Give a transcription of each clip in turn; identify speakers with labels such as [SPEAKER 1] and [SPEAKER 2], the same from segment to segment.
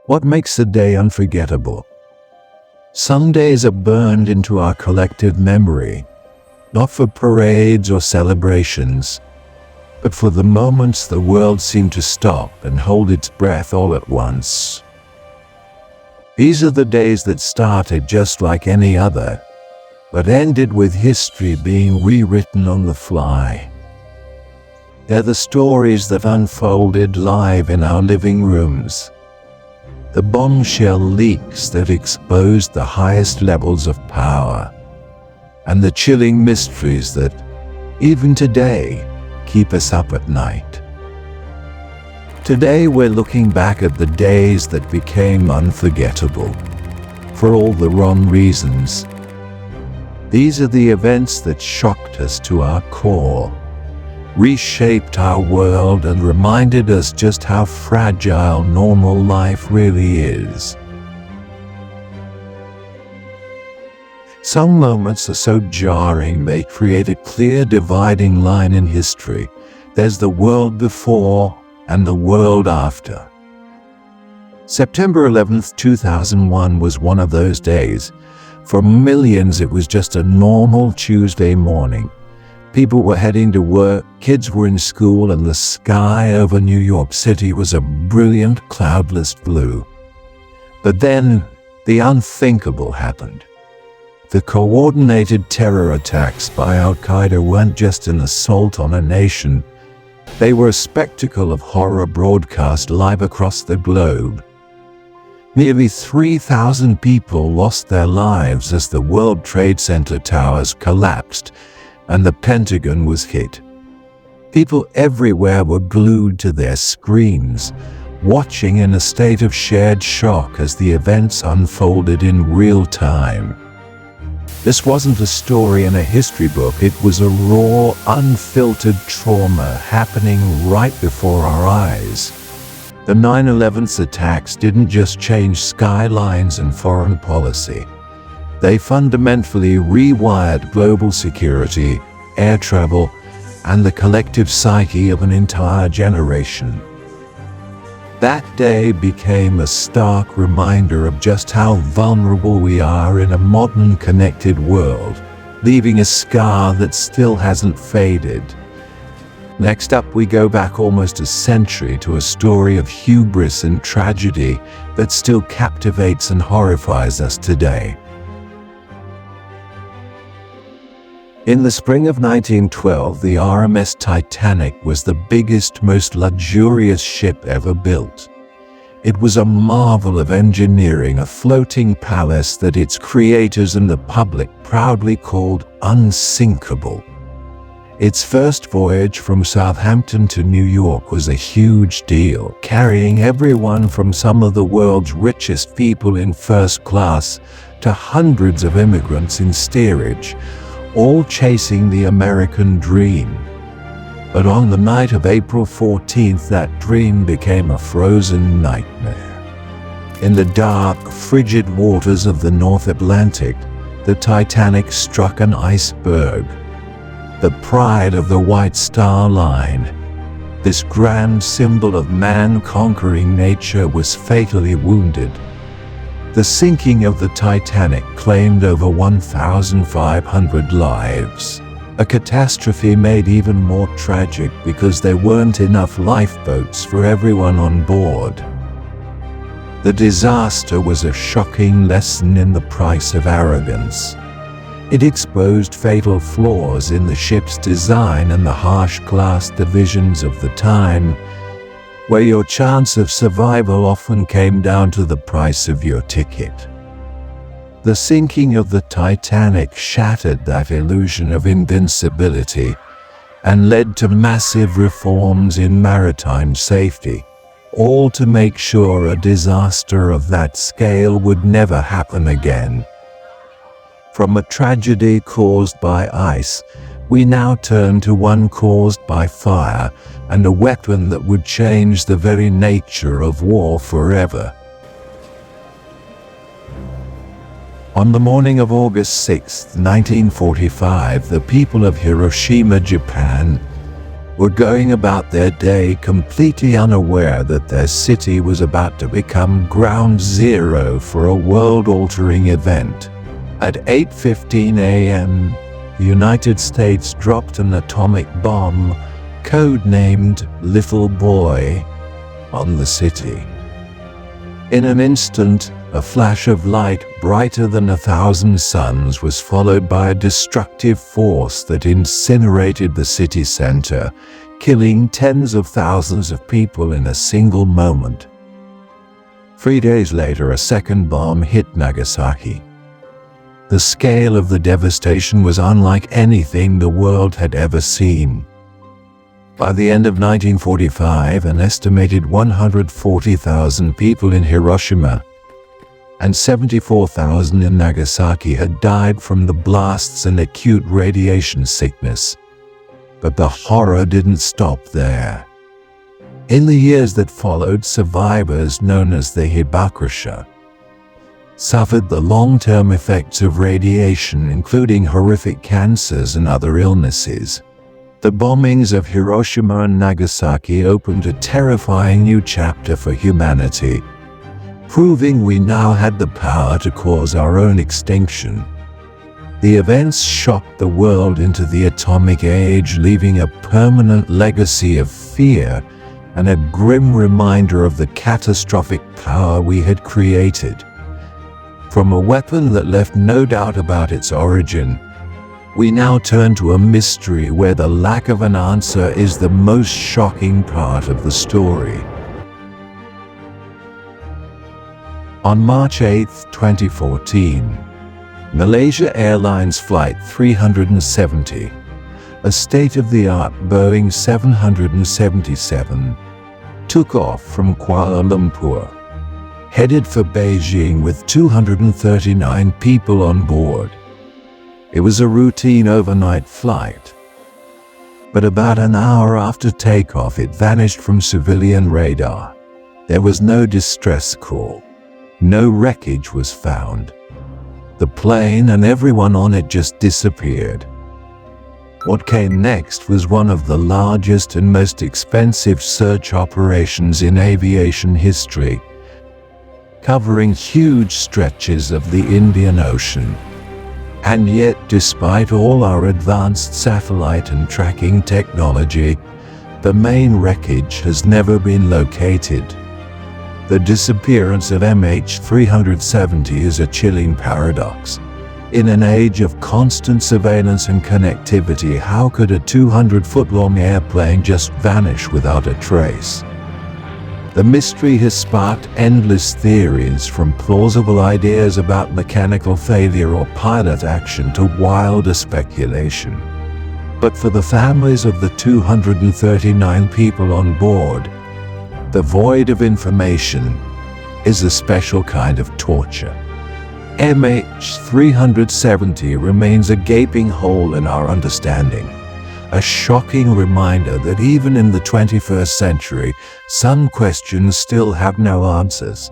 [SPEAKER 1] What makes a day unforgettable? Some days are burned into our collective memory, not for parades or celebrations, but for the moments the world seemed to stop and hold its breath all at once. These are the days that started just like any other, but ended with history being rewritten on the fly. They're the stories that unfolded live in our living rooms. The bombshell leaks that exposed the highest levels of power, and the chilling mysteries that, even today, keep us up at night. Today we're looking back at the days that became unforgettable, for all the wrong reasons. These are the events that shocked us to our core, reshaped our world, and reminded us just how fragile normal life really is. Some moments are so jarring they create a clear dividing line in history. There's the world before and the world after. September 11th, 2001 was one of those days. For millions, it was just a normal Tuesday morning. People were heading to work, kids were in school, and the sky over New York City was a brilliant, cloudless blue. But then, the unthinkable happened. The coordinated terror attacks by Al-Qaeda weren't just an assault on a nation. They were a spectacle of horror broadcast live across the globe. Nearly 3,000 people lost their lives as the World Trade Center towers collapsed and the Pentagon was hit. People everywhere were glued to their screens, watching in a state of shared shock as the events unfolded in real time. This wasn't a story in a history book, it was a raw, unfiltered trauma happening right before our eyes. The 9/11 attacks didn't just change skylines and foreign policy. They fundamentally rewired global security, air travel, and the collective psyche of an entire generation. That day became a stark reminder of just how vulnerable we are in a modern connected world, leaving a scar that still hasn't faded. Next up, we go back almost a century to a story of hubris and tragedy that still captivates and horrifies us today. In the spring of 1912, the RMS Titanic was the biggest, most luxurious ship ever built. It was a marvel of engineering, a floating palace that its creators and the public proudly called unsinkable. Its first voyage from Southampton to New York was a huge deal, carrying everyone from some of the world's richest people in first class to hundreds of immigrants in steerage, all chasing the American dream. But on the night of April 14th, that dream became a frozen nightmare. In the dark, frigid waters of the North Atlantic, the Titanic struck an iceberg. The pride of the White Star Line, this grand symbol of man conquering nature, was fatally wounded. The sinking of the Titanic claimed over 1,500 lives. A catastrophe made even more tragic because there weren't enough lifeboats for everyone on board. The disaster was a shocking lesson in the price of arrogance. It exposed fatal flaws in the ship's design and the harsh class divisions of the time, where your chance of survival often came down to the price of your ticket. The sinking of the Titanic shattered that illusion of invincibility and led to massive reforms in maritime safety, all to make sure a disaster of that scale would never happen again. From a tragedy caused by ice, we now turn to one caused by fire and a weapon that would change the very nature of war forever. On the morning of August 6, 1945, the people of Hiroshima, Japan, were going about their day completely unaware that their city was about to become ground zero for a world-altering event. At 8:15 a.m., the United States dropped an atomic bomb, codenamed Little Boy, on the city. In an instant, a flash of light brighter than 1,000 suns was followed by a destructive force that incinerated the city center, killing tens of thousands of people in a single moment. 3 days later, a second bomb hit Nagasaki. The scale of the devastation was unlike anything the world had ever seen. By the end of 1945, an estimated 140,000 people in Hiroshima and 74,000 in Nagasaki had died from the blasts and acute radiation sickness. But the horror didn't stop there. In the years that followed, survivors known as the Hibakusha suffered the long-term effects of radiation, including horrific cancers and other illnesses. The bombings of Hiroshima and Nagasaki opened a terrifying new chapter for humanity, proving we now had the power to cause our own extinction. The events shocked the world into the atomic age, leaving a permanent legacy of fear and a grim reminder of the catastrophic power we had created. From a weapon that left no doubt about its origin, we now turn to a mystery where the lack of an answer is the most shocking part of the story. On March 8, 2014, Malaysia Airlines Flight 370, a state-of-the-art Boeing 777, took off from Kuala Lumpur, headed for Beijing with 239 people on board. It was a routine overnight flight. But about an hour after takeoff, it vanished from civilian radar. There was no distress call. No wreckage was found. The plane and everyone on it just disappeared. What came next was one of the largest and most expensive search operations in aviation history, covering huge stretches of the Indian Ocean. And yet, despite all our advanced satellite and tracking technology, the main wreckage has never been located. The disappearance of MH370 is a chilling paradox. In an age of constant surveillance and connectivity, how could a 200-foot-long airplane just vanish without a trace? The mystery has sparked endless theories, from plausible ideas about mechanical failure or pilot action to wilder speculation. But for the families of the 239 people on board, the void of information is a special kind of torture. MH370 remains a gaping hole in our understanding, a shocking reminder that even in the 21st century, some questions still have no answers.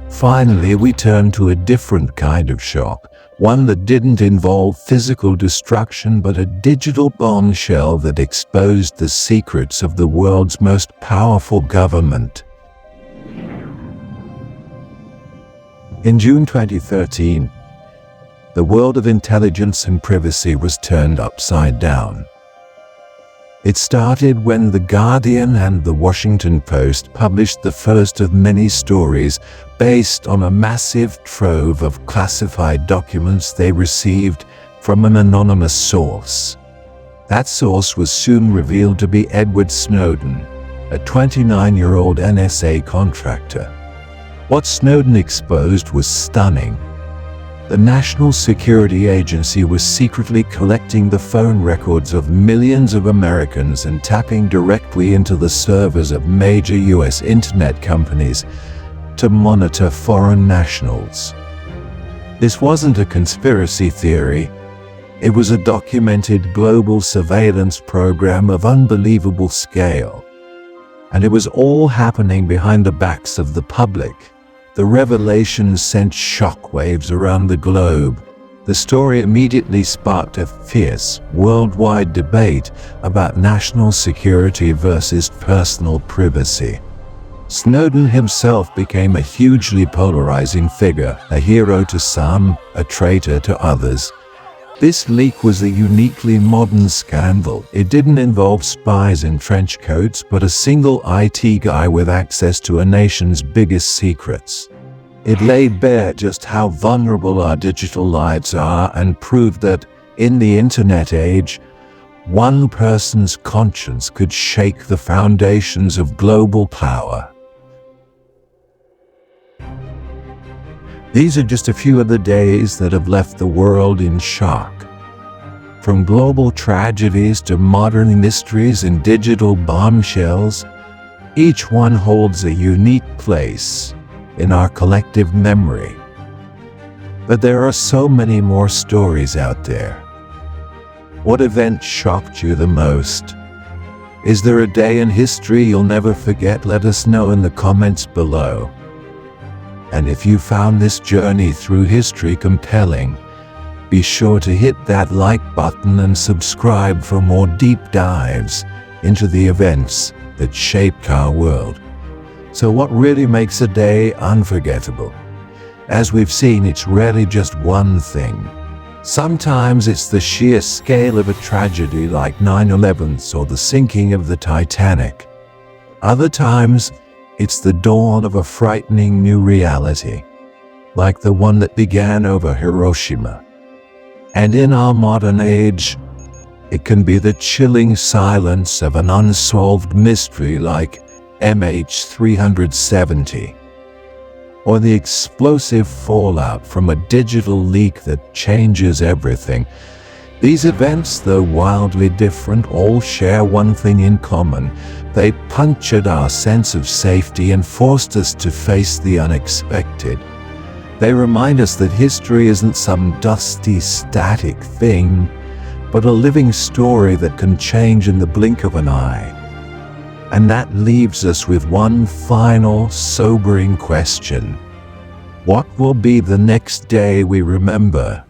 [SPEAKER 1] Finally, we turn to a different kind of shock, one that didn't involve physical destruction but a digital bombshell that exposed the secrets of the world's most powerful government. In June 2013, the world of intelligence and privacy was turned upside down. It started when The Guardian and The Washington Post published the first of many stories based on a massive trove of classified documents they received from an anonymous source. That source was soon revealed to be Edward Snowden, a 29-year-old NSA contractor. What Snowden exposed was stunning. The National Security Agency was secretly collecting the phone records of millions of Americans and tapping directly into the servers of major US internet companies to monitor foreign nationals. This wasn't a conspiracy theory. It was a documented global surveillance program of unbelievable scale. And it was all happening behind the backs of the public. The revelations sent shockwaves around the globe. The story immediately sparked a fierce, worldwide debate about national security versus personal privacy. Snowden himself became a hugely polarizing figure, a hero to some, a traitor to others. This leak was a uniquely modern scandal. It didn't involve spies in trench coats, but a single IT guy with access to a nation's biggest secrets. It laid bare just how vulnerable our digital lives are and proved that, in the internet age, one person's conscience could shake the foundations of global power. These are just a few of the days that have left the world in shock. From global tragedies to modern mysteries and digital bombshells, each one holds a unique place in our collective memory. But there are so many more stories out there. What event shocked you the most? Is there a day in history you'll never forget? Let us know in the comments below. And if you found this journey through history compelling, be sure to hit that like button and subscribe for more deep dives into the events that shaped our world. So what really makes a day unforgettable? As we've seen, it's rarely just one thing. Sometimes it's the sheer scale of a tragedy like 9/11 or the sinking of the Titanic. Other times, it's the dawn of a frightening new reality, like the one that began over Hiroshima. And in our modern age, it can be the chilling silence of an unsolved mystery like MH370, or the explosive fallout from a digital leak that changes everything. These events, though wildly different, all share one thing in common. They punctured our sense of safety and forced us to face the unexpected. They remind us that history isn't some dusty, static thing, but a living story that can change in the blink of an eye. And that leaves us with one final, sobering question. What will be the next day we remember?